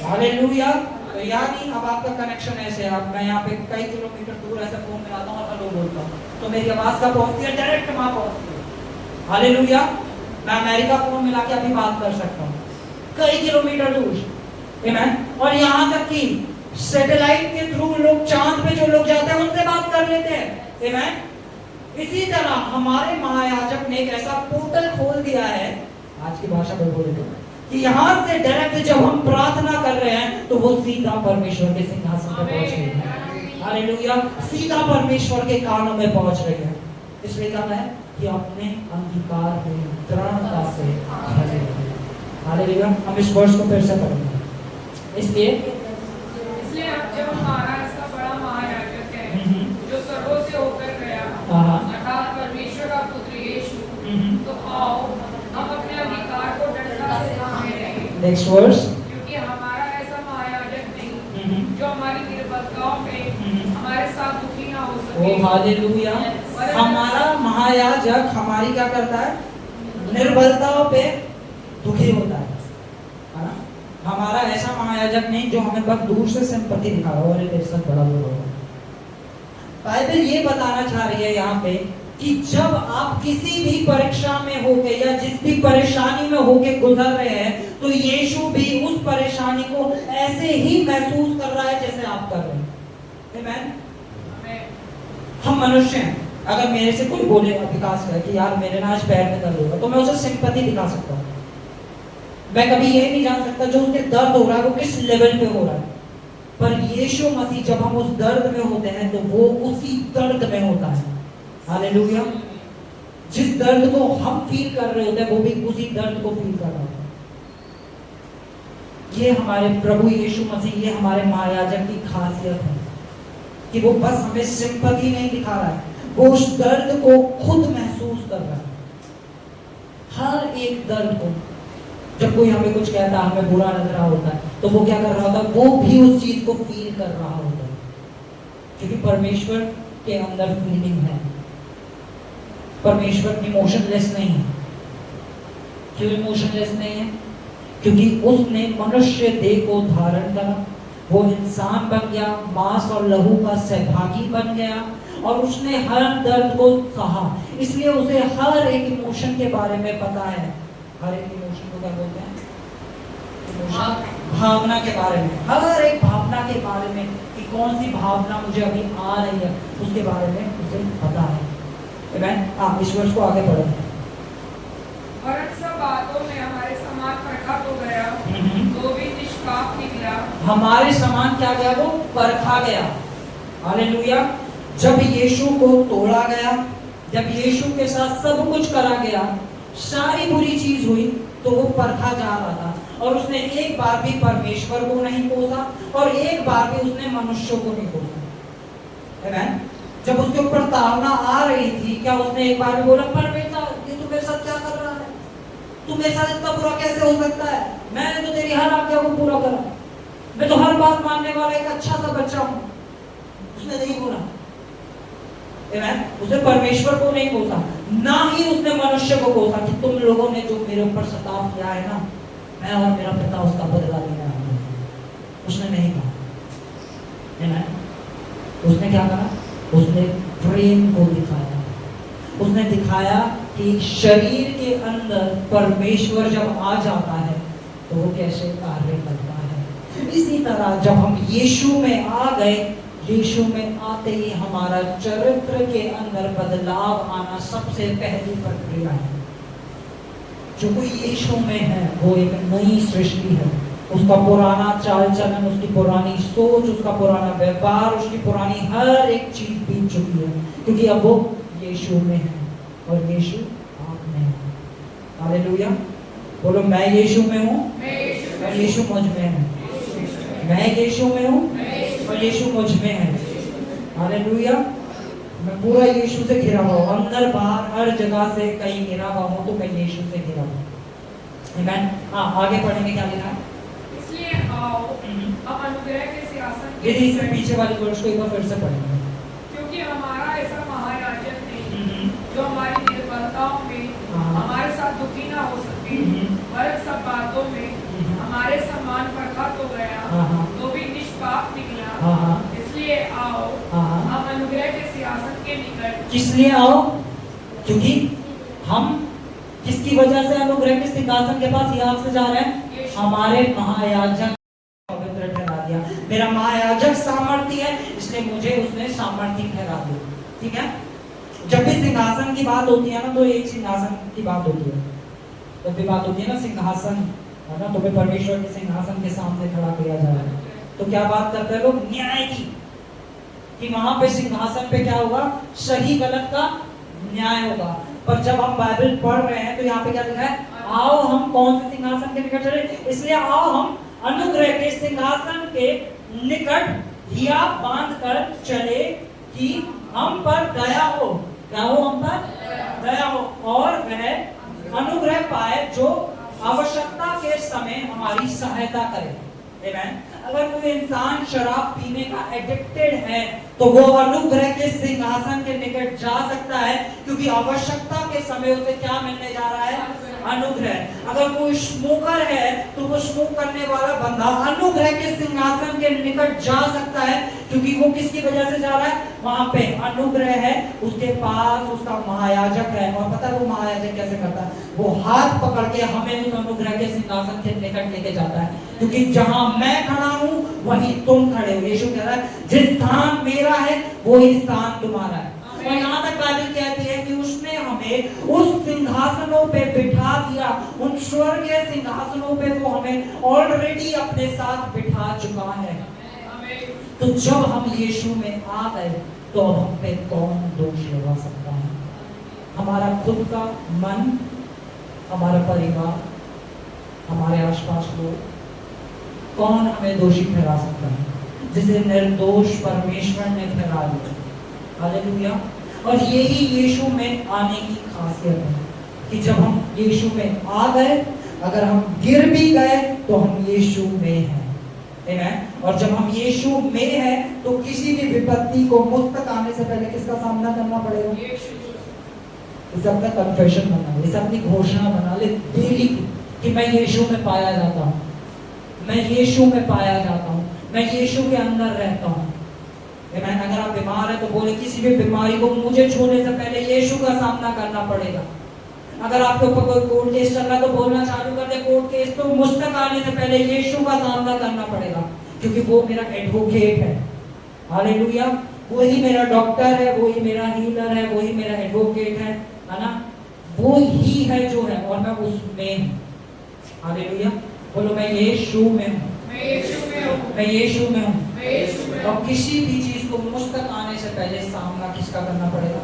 हालेलुया। तो यानी अब आपका कनेक्शन ऐसे है, अब मैं यहाँ पे कई किलोमीटर दूर ऐसे फोन मिलाता हूँ और हेलो बोलता हूँ तो मेरी आवाज का पहुंचती है, डायरेक्ट वहां पहुंचती है। हालेलुया। मैं अमेरिका फोन मिला के अभी बात कर सकता हूँ कई किलोमीटर दूर। आमीन। और यहाँ तक कि सैटेलाइट के थ्रू लोग चांद पे जो लोग जाते हैं उनसे बात कर लेते हैं। आमीन। इसी तरह हमारे महायाजक ने एक ऐसा पोर्टल खोल दिया है, आज की भाषा में बोले तो, कि यहाँ से डायरेक्ट जब हम प्रार्थना कर रहे हैं तो वो सीधा परमेश्वर के सिंहासन पर पहुंच रही है। हालेलुया। सीधा परमेश्वर के कानों में पहुंच रही है। इसलिए कहना है कि अपने अंगीकार पे दृढ़ता से खड़े रहें। हालेलुया। हम इस वर्ष को फिर से पढ़ेंगे। इसलिए जब हमारा ऐसा बड़ा महायाजक है जो स्वर्गों से होकर गया, अर्थात परमेश्वर का पुत्र यीशु, तो आओ हम अपने अधिकार को दृढ़ता से थामे रहें। Next verse. क्योंकि हमारा ऐसा महायाजक नहीं जो हमारी निर्बलताओं पे हमारे साथ दुखी ना हो सके। ओ हालेलुया। हमारा महायाजक हमारी क्या करता है? निर्बलताओं पे दुखी होता है ना। हमारा ऐसा महायाजक नहीं जो हमें बस दूर से सिंपैथी दिखा रहा हो, अरे तेरे साथ बड़ा बुरा होगा। बाइबल ये बताना चाह रही है यहाँ पे कि जब आप किसी भी परीक्षा में होके या जिस भी परेशानी में होके गुजर रहे हैं तो यीशु भी उस परेशानी को ऐसे ही महसूस कर रहा है जैसे आप कर रहे हैं। आमीन। हम मनुष्य हैं। अगर मेरे से कोई बोले विकास का कि यार मेरे ना आज पैर में दर्द होगा तो मैं उसे सिंपैथी दिखा सकता हूँ। मैं कभी ये नहीं जान सकता जो उसके दर्द हो रहा है वो किस लेवल पे हो रहा है, पर यीशु मसीह जब हम उस दर्द में होते हैं तो वो उसी दर्द में होता है। हालेलुया। जिस दर्द को हम फील कर रहे होते हैं वो भी उसी दर्द को फील कर रहा होता है। ये हमारे प्रभु यीशु मसीह, ये हमारे महायाजक की खासियत है कि वो बस हमें सिंपैथी नहीं दिखा रहा है, वो उस दर्द को खुद महसूस कर रहा है। हर एक दर्द को, जब कोई हमें कुछ कहता है, हमें बुरा लग रहा होता है तो वो क्या कर रहा होता है? वो भी उस चीज को फील कर रहा होता है, क्योंकि परमेश्वर के अंदर फीलिंग है। परमेश्वर इमोशनलेस नहीं है। क्यों इमोशनलेस नहीं है? क्योंकि उसने मनुष्य देह को धारण करा, वो इंसान बन गया, मांस और लहू का सहभागी बन गया और उसने हर दर्द को सहा। इसलिए उसे हर एक इमोशन के बारे में पता है। हर एक इमोशन को क्या बोलते हैं? इमोशन भावना के बारे में, हर एक भावना के बारे में कि कौन सी भावना मुझे अभी आ रही है, उसके बारे में उसे पता है। आमेन। इस वर्ष को आगे बढ़े। और सब बातों में हमारे समान परखा तो गया, तो भी निष्पाप निकला। हमारे समान क्या गया? वो परखा गया। हालेलुया। जब यीशु को तोड़ा गया, जब यीशु के साथ सब कुछ करा गया, सारी बुरी चीज हुई, तो वो परखा जा रहा था और उसने एक बार भी परमेश्वर को नहीं कोसा और एक बार भी उसने मनुष्यों को नहीं कोसा। आमेन। जब उसके ऊपर ताड़ना आ रही थी, क्या उसने एक बार भी बोला परमेश्वर ये तू मेरे साथ क्या कर रहा है, तू मेरे साथ इतना बुरा कैसे हो सकता है, मैंने तो तेरी हर आज्ञा को पूरा करा, मैं तो हर बात मानने वाला एक अच्छा सा बच्चा हूं। उसने नहीं बोला। आमेन। उसने परमेश्वर को नहीं कोसा, ना ही उसने मनुष्य को कोसा कि तुम लोगों ने जो मेरे ऊपर सताव किया है ना, मैं और मेरा पिता उसका बदला लेने आया हूं। उसने नहीं कहा। आमेन। उसने क्या कहा? उसने प्रेम को दिखाया। उसने दिखाया कि शरीर के अंदर परमेश्वर जब आ जाता है तो वो कैसे कार्य करता है। इसी तरह जब हम यीशु में आ गए, यीशु में आते ही हमारा चरित्र के अंदर बदलाव आना सबसे पहली प्रक्रिया है। जो कोई यीशु में है वो एक नई सृष्टि है। उसका पुराना चाल चलन, उसकी पुरानी सोच, उसका पुराना व्यापार, उसकी पुरानी हर एक चीज बीत चुकी है, क्योंकि अब वो यीशु में है और यीशु आप में है। हालेलुया। बोलो मैं यीशु में हूँ और यीशु मुझ में है। मैं यीशु में हूँ और यीशु मुझ में है। हालेलुया। मैं पूरा यीशु से घिरा हुआ हूँ, अंदर बाहर हर जगह से कहीं घिरा हुआ हूँ तो मैं यीशु से घिरा हूँ। आमेन। आगे पढ़ेंगे क्या लिखा है? इसलिए आओ हम अनुग्रह के सिंहासन के यदि इससे पीछे वाली वर्ष को एक बार फिर से पढ़ेंगे। क्योंकि हमारा ऐसा महायाजक नहीं जो हमारी निर्बलताओं में हमारे साथ दुखी ना हो सके, वरन सब बातों में हमारे समान परखा तो गया, तो भी निष्पाप निकला। इसलिए आओ हम अनुग्रह के सिंहासन के निकट। किस लिए आओ? क्योंकि हम किसकी वजह से अनुग्रह के सिंहासन के पास यहाँ से जा रहे हैं? हमारे महायाजक पवित्र ठहरा दिया। मेरा महायाजक सामर्थी है, इसलिए मुझे उसने सामर्थी ठहरा दिया। ठीक है। जब भी सिंहासन की बात होती है ना, तो एक सिंहासन की बात होती है। जब भी बात होती है ना सिंहासन, है ना, तुम्हें परमेश्वर के सिंहासन के सामने खड़ा किया जा रहा है, तो क्या बात करते हैं लोग? न्याय की, कि वहां पे सिंहासन पे क्या होगा? सही गलत का न्याय होगा। पर जब हम बाइबल पढ़ रहे हैं तो यहाँ पे क्या लिखा है? आओ हम कौन से सिंहासन के निकट चले? इसलिए आओ हम अनुग्रह के सिंहासन के निकट हिया बांध कर चले कि हम पर दया हो। क्या हो? हम पर दया हो और वह अनुग्रह पाए जो आवश्यकता के समय हमारी सहायता करे। आमेन। अगर कोई इंसान शराब पीने का एडिक्टेड है तो वो अनुग्रह के सिंहासन के निकट जा सकता है, क्योंकि आवश्यकता के समय उसे क्या मिलने जा रहा है? अनुग्रह। अगर कोई स्मोकर है तो वो स्मोक करने वाला बंदा अनुग्रह के सिंहासन के निकट जा सकता है, क्योंकि वो किसकी वजह से जा रहा है? वहां पे अनुग्रह है, उसके पास उसका महायाजक है। और पता है वो महायाजक कैसे करता है? वो हाथ पकड़ के हमें उस अनुग्रह के सिंहासन के निकट लेके जाता है, क्योंकि जहां मैं खड़ा हूं वहीं तुम खड़े हो। यीशु कह रहा है जिस स्थान मेरा है वही स्थान तुम्हारा है। और यहाँ तक बाइबल कहती है कि उसने हमें उस सिंहासनों पे बिठा दिया, उन स्वर्गीय सिंहासनों पे वो हमें ऑलरेडी अपने साथ बिठा चुका है। तो जब हम यीशु में आ गए तो अब हम पे कौन दोष लगा सकता है? हमारा खुद का मन, हमारा परिवार, हमारे आसपास लोग, कौन हमें दोषी ठहरा सकता है? जिसे निर्दोष परमेश्वर ने ठहरा दिया। हालेलुया। और यही यीशु में आने की खासियत है कि जब हम यीशु में आ गए, अगर हम गिर भी गए तो हम यीशु में हैं। आमेन। और जब हम यीशु में हैं तो किसी भी विपत्ति को मुझ तक आने से पहले किसका सामना करना पड़ेगा? इसे अपना कन्फेशन बना ले, इसे अपनी घोषणा बना ले डेली कि मैं यीशु में पाया जाता हूँ, मैं यीशु में पाया जाता हूँ, मैं यीशु के अंदर रहता हूँ। आमेन। अगर आप बीमार है तो बोले किसी भी बीमारी को मुझे छूने से पहले यीशु का सामना करना पड़ेगा। अगर आपके ऊपर कोई कोर्ट केस चल रहा है तो बोलना चालू कर दे, कोर्ट केस तो मुझ तक आने से पहले यीशु का सामना करना पड़ेगा, क्योंकि वो मेरा एडवोकेट है। हालेलुया। वही मेरा डॉक्टर है, वही मेरा हीलर है, वही मेरा एडवोकेट है ना? वो ही है जो है, और मैं उसमें हूँ। हालेलुया। बोलो मैं यीशु में हूँ, मैं यीशु में हूँ, मैं यीशु में हूँ। मैं यीशु में और किसी भी चीज को मुझ तक आने से पहले सामना किसका करना पड़ेगा?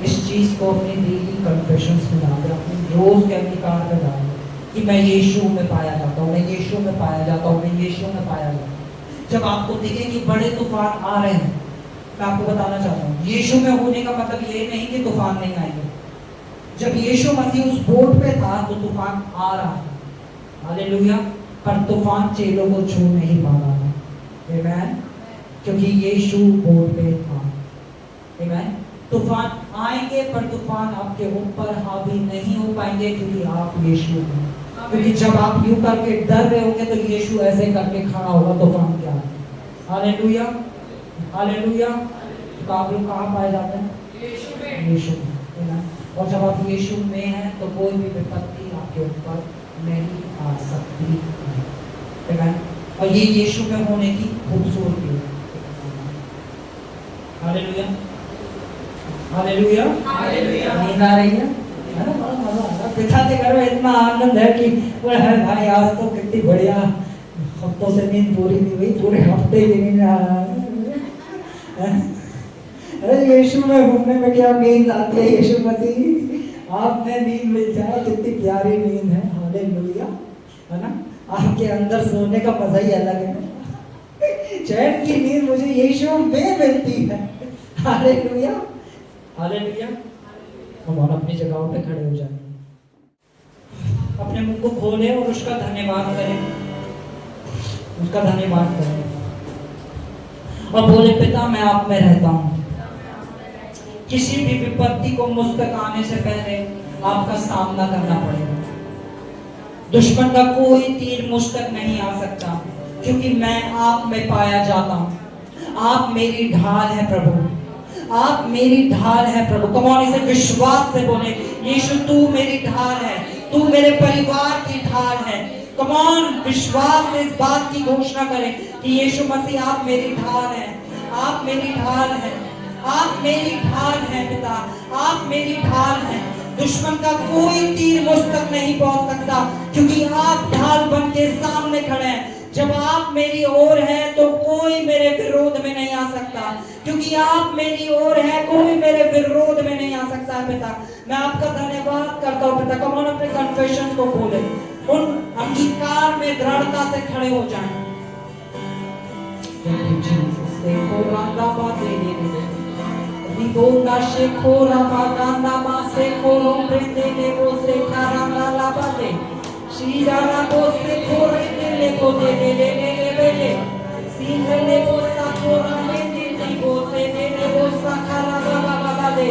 इस चीज को अपने डेली कन्फेशंस में डाल, अपने रोज के अंगीकार में डाल कि मैं यीशु में पाया जाता हूँ, मैं यीशु में पाया जाता हूँ, मैं यीशु में पाया जाता हूँ। जब आपको दिखे कि बड़े तूफान आ रहे हैं, मैं आपको बताना चाहता हूँ, यीशु में होने का मतलब ये नहीं कि तूफान नहीं आएंगे। जब यीशु मसीह उस बोट पे था तो तूफान आ रहा था, हालेलुया, पर तूफान चेलों को छू नहीं पा रहा था। आमीन। क्योंकि यीशु बोट पे था। आमीन। तूफान आएंगे पर तूफान आपके ऊपर हावी नहीं हो पाएंगे, क्योंकि आप यीशु हैं। क्योंकि जब आप यूं करके डर रहे होंगे तो यीशु ऐसे करके खड़ा होगा, तूफान क्या है। Hallelujah, hallelujah. तो आप लोग कहाँ पाए जाते हैं? यीशु में। यीशु में। आमीन। और जब आप यीशु में हैं तो कोई भी विपत्ति आपके ऊपर नहीं आ सकती है। आमीन। और ये यीशु में होने की खूबसूरती है। Hallelujah, hallelujah, hallelujah. नींद आ रही है ना? बड़ा मजा आ रहा है। पिता के घर में इतना आनंद है कि वो है भाई, आज तो कितनी बढ़िया, हफ्तों से नींद पूरी नहीं हुई, पूरे हफ्ते की नींद आ रहा है। अरे यीशु में घूमने में क्या नींद आती है? यीशु मसीह आप में नींद मिल जाए, कितनी प्यारी नींद है। हालेलुया, है ना? आपके अंदर सोने का मजा ही अलग है। चैन की नींद मुझे यीशु में मिलती है। Hallelujah, hallelujah. हम और अपनी जगहों पे खड़े हो जाएंगे, अपने मुंह को खोलें और उसका धन्यवाद करें, उसका धन्यवाद करें और बोले, पिता मैं आप में रहता हूँ। किसी भी विपत्ति को मुझ तक आने से पहले आपका सामना करना पड़ेगा। दुश्मन का कोई तीर मुझ तक नहीं आ सकता, क्योंकि मैं आप में पाया जाता हूँ। आप मेरी ढाल है प्रभु, आप मेरी ढाल है प्रभु। कम ऑन, इसे विश्वास से बोले, यीशु तू मेरी ढाल है, तू मेरे परिवार की ढाल है। कम ऑन, विश्वास से इस बात की घोषणा करें कि यीशु मसीह आप मेरी ढाल है, आप मेरी ढाल है, आप मेरी ढाल है पिता, आप मेरी ढाल है। दुश्मन का कोई तीर मुझ तक नहीं पहुंच सकता, क्योंकि आप ढाल बन के सामने खड़े हैं। जब आप मेरी ओर है तो कोई मेरे विरोध में नहीं आ सकता, क्योंकि आप मेरी ओर है, कोई मेरे विरोध में नहीं आ सकता है पिता। मैं आपका धन्यवाद करता हूँ पिता। कम ऑन, अपने कन्फेशंस को बोले, उन अंगीकार में दृढ़ता से खड़े हो जाएं। Rigonda shekora baganda mase koro prende nebo se karanga labate. Shirana bo se kore nebo de de. Sindre nebo sa kora mende nebo se nebo sa karanga labate.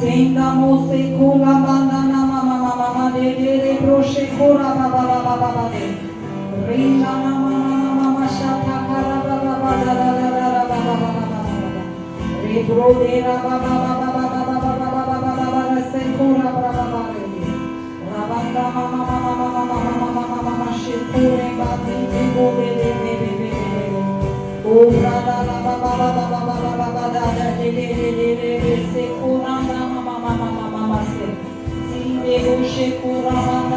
Senda mose kula mandana mama mama de broche kora baba baba de ringa mama mama shaka kara baba baba re bro de baba baba se kora baba de rabanda mama shekure bati go de o rada baba de se kora mama se sinde bushe kura mama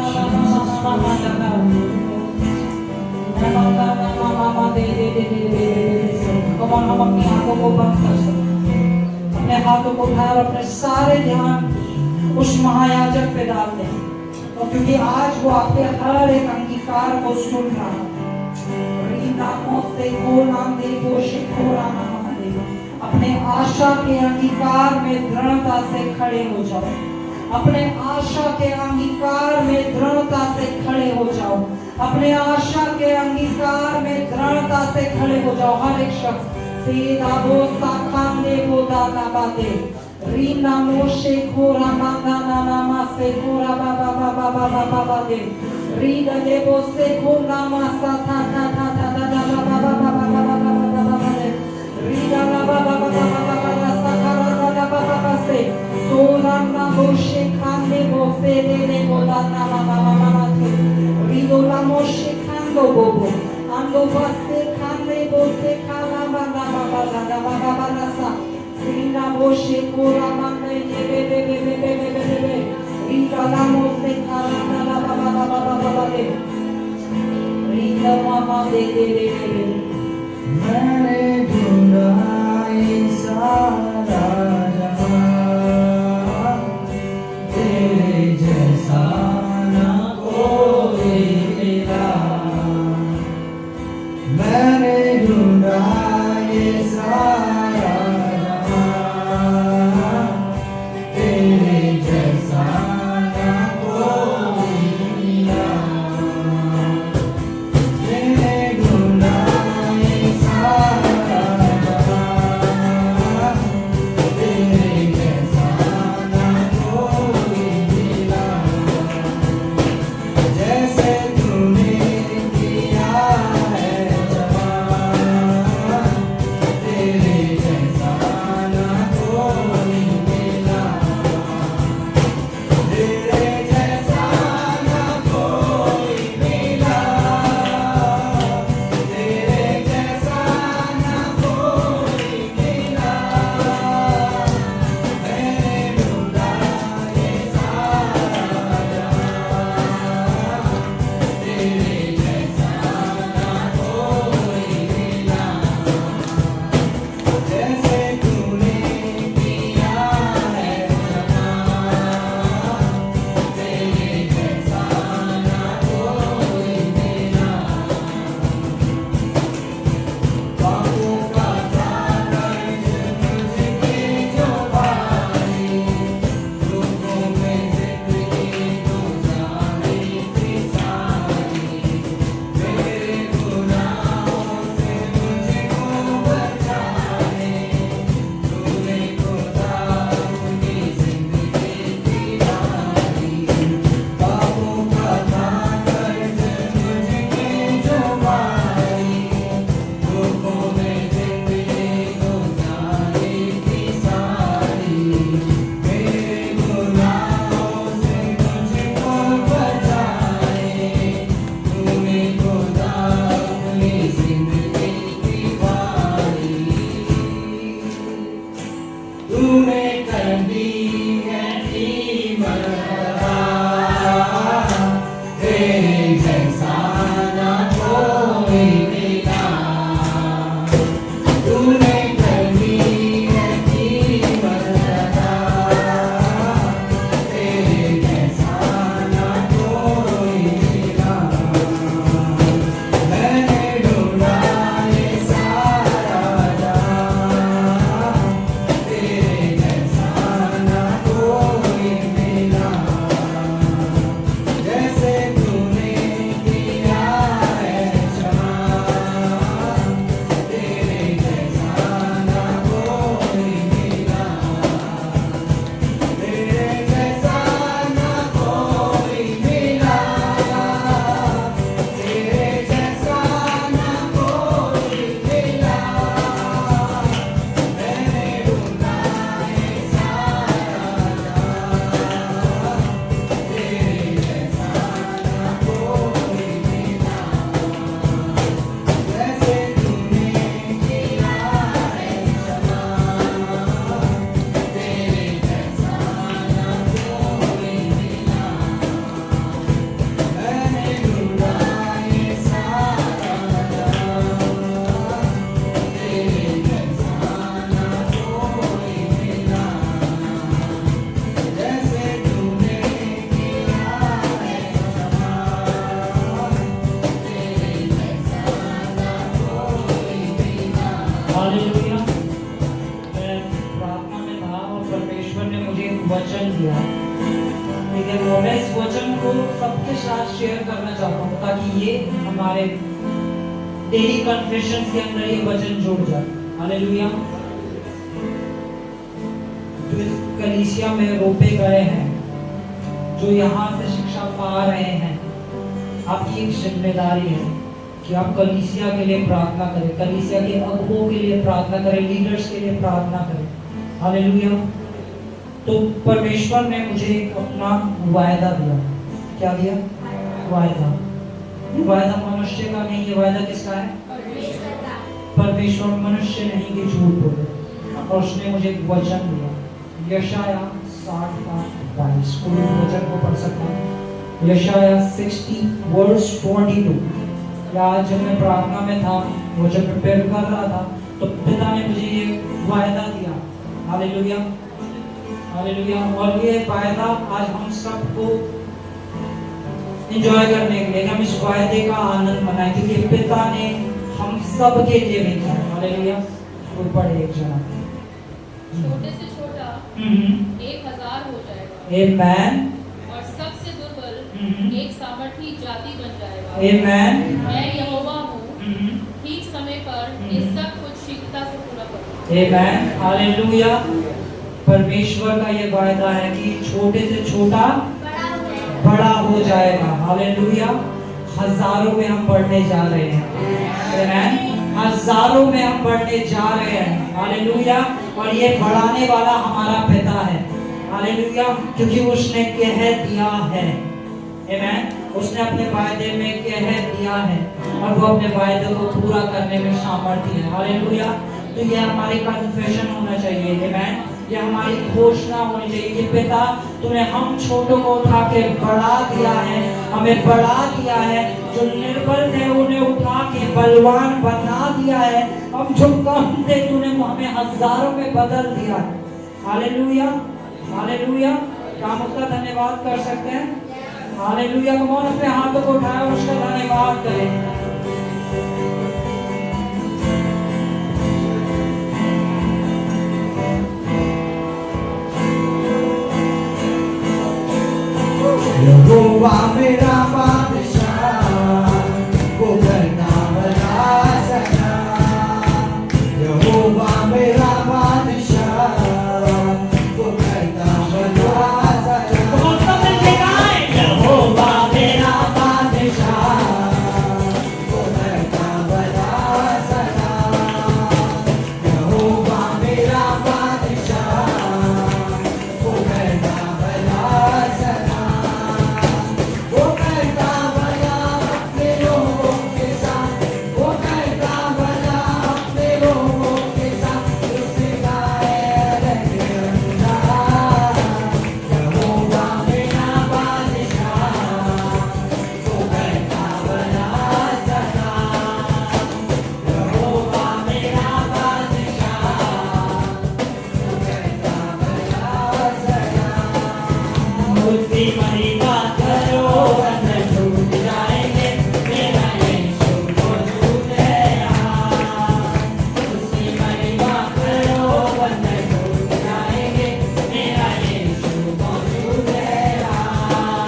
Come on, हम अपनी आंखों को बंद कर सकते हैं, अपने हाथों को उठाए और अपने सारे ध्यान उस महायाजक पे डाल दें, और क्योंकि आज वो आपके हर एक अंगीकार को सुन रहा है। अपने आशा के अंगीकार में दृढ़ता से खड़े हो जाओ, अपने आशा के अंगीकार में दृढ़ता से खड़े हो जाओ, अपने आशा के अंगीकार में दृढ़ता से खड़े हो जाओ। हर एक शख्स सीधा वो साखांदे वो दाना बाते रीना मोशे खोरा मांगा नाना से कोरा बाबा बाबा बाबा बाबा दे रीदा दे बोसे कोरा मासा था था था था था बाबा बाबा बाबा बाबा बाबा दे रीदा बाबा बाबा बाबा बाबा साकारा बाबा बाबा से सोरा ना बोशे खाने बोसे दे दे बोला ना बाबा बाबा दे रीदो ना मोशे खानो बोबो ando basse खाने बोसे खाना बाबा बाबा बाबा बाबा रसा Sina boshe kora mane ye be Rita la mose karana la ba ba ba ba ba ba de Rita mama de मैंने ढूंढा सारा जहां तेरे जैसा ना कोई मिला मैंने ढूंढा ये सारा वचन दिया, लेकिन मैं इस वचन को सबके साथ शेयर करना चाहता हूँ ताकि ये हमारे डेली कन्फेशंस के अंदर ये वचन जुड़ जाए। हालेलुया। जो इस कलीसिया में रोपे गए हैं जो यहाँ से शिक्षा पा रहे हैं, आपकी एक जिम्मेदारी है कि आप कलीसिया के लिए प्रार्थना करें, कलीसिया के अगुवों के लिए प्रार्थना करें, लीडर्स के लिए प्रार्थना करें। हालेलुया। तो परमेश्वर ने मुझे अपना वायदा दिया। क्या दिया? वायदा। वायदा मनुष्य का नहीं, ये वायदा किसका है? परमेश्वर। मनुष्य नहीं कि झूठ बोले। और उसने मुझे एक वचन दिया, यशाया 60:22। कोई वचन को पढ़ सकता है? यशाया 60:42। आज जब मैं प्रार्थना में था, वो जब प्रिपेयर कर रहा था, तो पिता ने मुझे ये वायदा दिया। Hallelujah, hallelujah. और ये वायदा आज हम सबको एंजॉय करने के लिए, हम इस वायदे का आनंद मनाएं, क्योंकि पिता ने हम सब के लिए भी किया। हालेलुया। कोई पढ़े एक जना। छोटे से छोटा 1000 हो जाएगा। आमेन। और सबसे दुर्बल एक सामर्थी जाति बन जाएगा। आमेन। मैं यहोवा हूँ, ठीक समय पर ये सब कुछ शीघ्रता से पूरा करूँगा। आमेन। हालेलुया। परमेश्वर का ये वायदा है कि छोटे से छोटा बड़ा हो जाएगा। हालेलुया। हजारों में हम बढ़ने जा रहे हैं। आमेन। हजारों में हम बढ़ने जा रहे हैं। हालेलुया। और ये बढ़ाने वाला हमारा पिता है। हालेलुया। क्योंकि उसने कह दिया है। आमेन। उसने अपने वायदे में कह दिया है और वो अपने वायदे को पूरा करने में सामर्थ्य है। हालेलुया। तो ये हमारी कन्फेशन होना चाहिए। आमेन। ये हमारी घोषणा होनी चाहिए कि पिता, तूने हम छोटों को उठा के बढ़ा दिया है, हमें बढ़ा दिया है। जो निर्बल थे उन्हें उठा के बलवान बना दिया है। हम जो कम थे तूने हमें हजारों में बदल दिया है। Hallelujah, hallelujah. क्या हम उसका धन्यवाद कर सकते हैं? हालेलुया। कौन अपने हाथों को उठाए और उसका धन्यवाद करें? यहोवा मेरा बादशाह, वो करता बड़ा सना। यहोवा मेरा बादशाह, वो करता बड़ा सना। यहोवा मेरा बादशाह, वो करता बड़ा सना। यहोवा मेरा बादशाह, वो करता बड़ा सना। वो करता बड़ा अपने लोगों के साथ, वो करता बड़ा अपने लोगों के साथ। उससे गाए रहते अनुराग। यहोवा मेरा बादशाह, वो करता बड़ा सना। यहोवा मेरा बादशाह, वो करता बड़ा सना। मुझसे मरी बात करो, अंदर छूट जाएंगे, मेरा यीशु मौजूद है यहाँ। मुझसे मरी बात करो, अंदर छूट जाएंगे, मेरा यीशु मौजूद है यहाँ।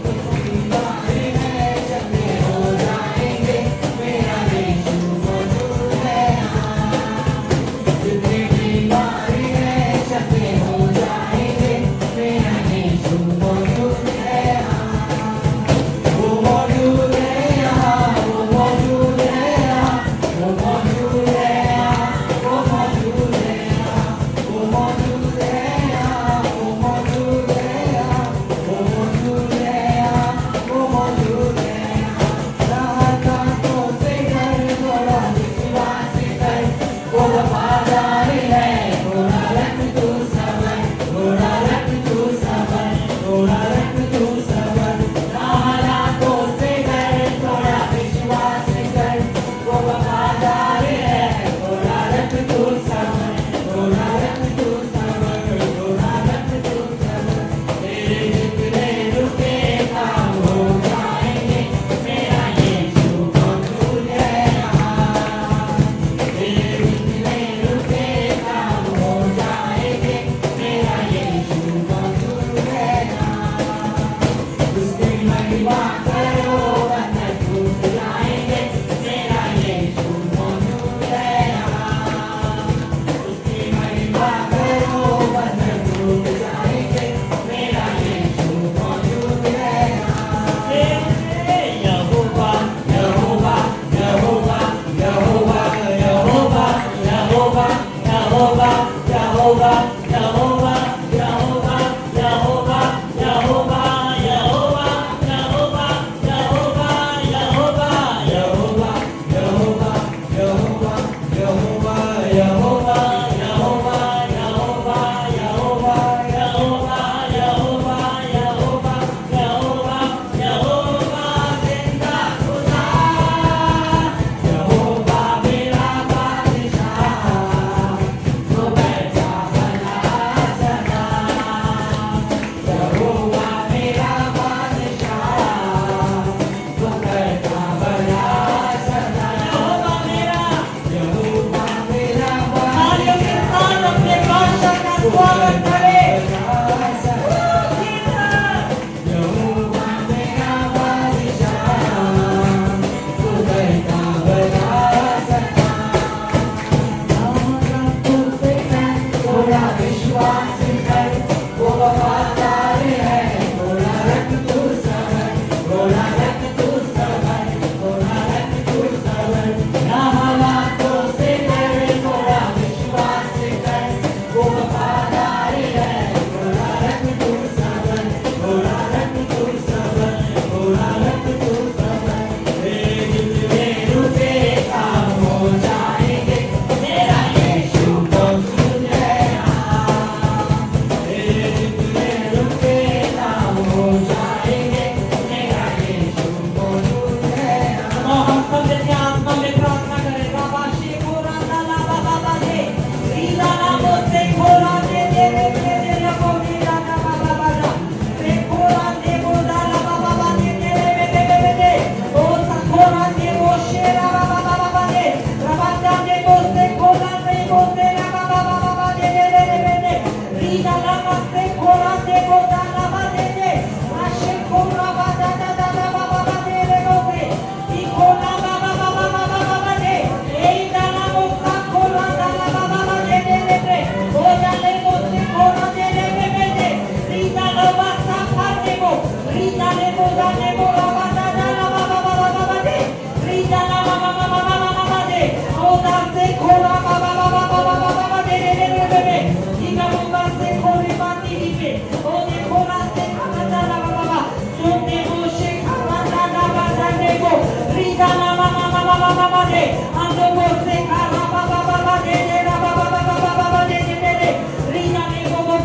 जितनी बीमारी है चंगे हो जाएंगे, मेरा यीशु मौजूद है यहाँ। जितनी बीमारी है चंगे हो जाएंगे, मेरा यीशु मौजूद रीता ने बोला बाबा दादा बाबा दे रीता ना बाबा दे ओदा से खोला बाबा दे रीता बाबा से खोले बाती पे ओ दे खोला से खाना दादा बाबा सोने मोशे खाना दादा बाबा दे को रीता ना बाबा दे अंदर वो से खाना बाबा दे बाबा दे रीता ने वो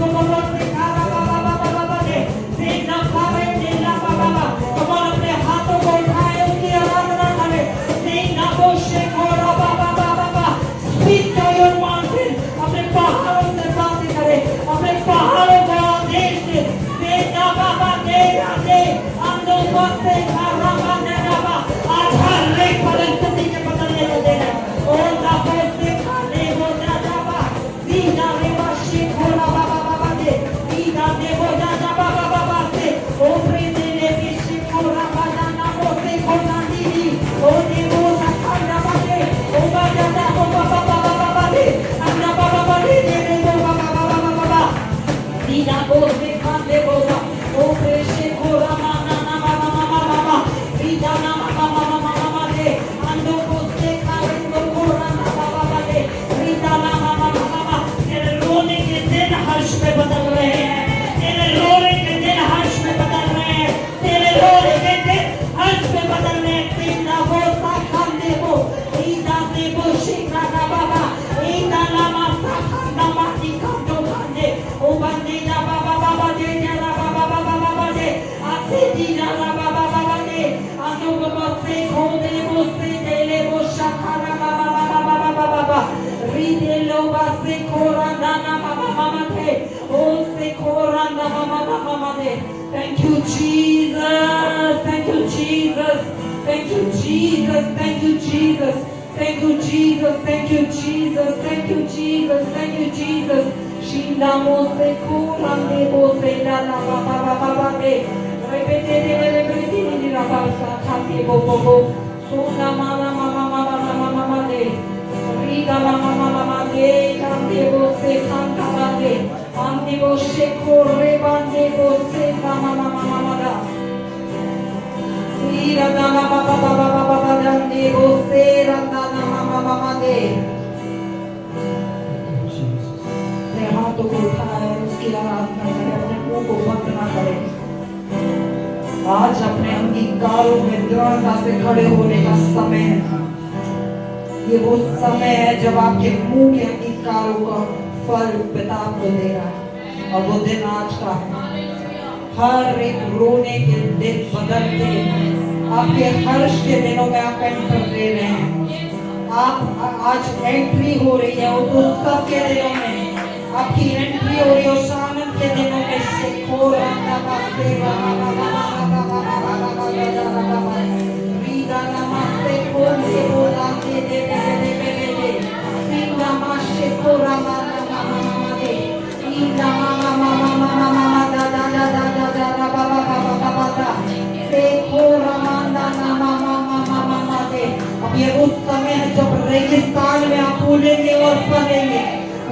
से खाना बाबा दे से ना खावे दे ना बाबा कमर अपने हाथों को उठाए उसकी आराधना करे से ना मोशे खोला बाबा स्पीक टू योर माउंटेन अपने पहाड़ों से बातें करे अपने पहाड़ों को आदेश दे से ना बाबा दे अंदर वो से खाना बाबा आज हर एक परिस्थिति के बदलने को देना ओ ना से खाने हो बाबा सीधा रे वाशी खोला बाबा दे सीधा दे हो बाबा से ओ प्रेम ने विशी खोला बाबा ना वो से खोला दी ओ दे वो सखाना बाबा ओ बाबा हो बाबा दे अन्ना बाबा दे वो बाबा सीधा वो से खाने बोला ओ प्रेम खोला ना बाबा सीधा ना बाबा दे अंदो को से खाने को खोला ना बाबा दे सीधा ना बाबा तेरे रोने के दिन हर्ष में बदल रहे हैं तेरे रोने के दिन हर्ष में बदल रहे हैं तेरे रोने के दिन हर्ष में बदल रहे हैं सीधा वो सा खाने को सीधा से वो शिखा ना बाबा सीधा ना मासा खाना माटी खाने खाने ओ बंदे ना बाबा दे ना बाबा दे आसे दी ना बाबा दे आनो को से खोदे वो से देले वो शाखा ना बाबा रीदे लो बासे खोरा ना बाबा दे ओ से खोरा ना बाबा दे thank you Jesus thank you Jesus thank you Jesus thank you Jesus thank you Jesus thank you Jesus thank you Jesus thank you Jesus Shinda mo se khora ne bo se la baba de repete ni la basa khate bo sona mama de riga mama de khate bo se khanta de andi bo se khore bande bo se mama da sira da baba de bo se randa mama de हाथों को उठाए उसकी आराधना करें अपने मुंह को बंद ना करें आज अपने अंगीकारों में दृढ़ता से खड़े होने का समय है ये वो समय है जब आपके मुंह के अंगीकारों का फल पिता आपको दे रहा है और वो दिन आज का है हर एक रोने के दिन बदलते आपके हर्ष के दिनों में आप एंटर ले रहे हैं आप आज एंट्री हो रही है उस उत्सव के दिनों में आपकी एंट्री हो रही है उस आनंद के दिनों में से खोरा बासे रीदा नमस्ते खोल से बोला दे सीधा माशे खोरा मामा दे सीधा मामा दादा बाबा से खोरा मामा दे अब ये उस समय है जब रेगिस्तान में आप फूलेंगे और फलेंगे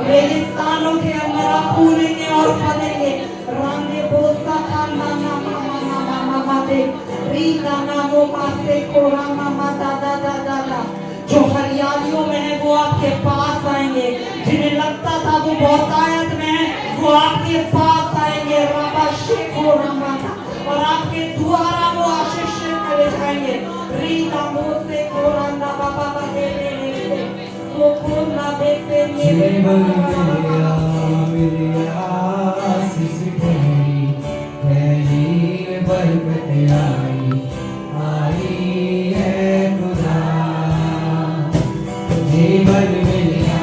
रेगिस्तानों के अंदर आप फूलेंगे और फलेंगे राने बोसा खाना मामा दे रीता नामो मासे खोरा मामा दादा जो हरियालियों में है वो आपके पास आएंगे जिन्हें लगता था वो बहुतायत में है वो आपके पास आएंगे राबा शेखो रामाता और आपके द्वारा वो आशीष करे जाएंगे रीता मोसे खोरा ना बाबा दे तो खोलना देते मेरे आशीष तेरी तेरी बरकत आई है खुदा जीवन मिला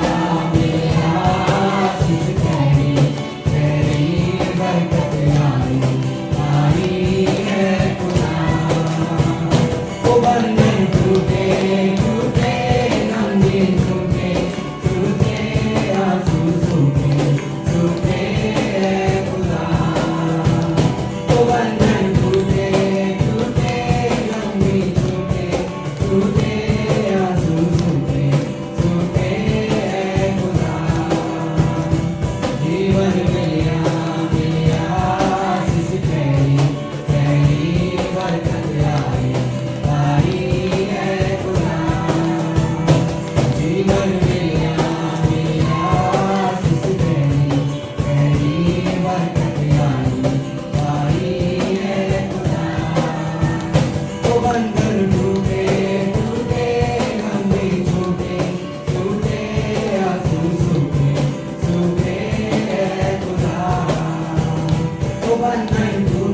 मेरे आशीष तेरी बरकत आई है खुदा ओ बरने टूटे टूटे नंगे टूटे टूटे आंसू सूखे तू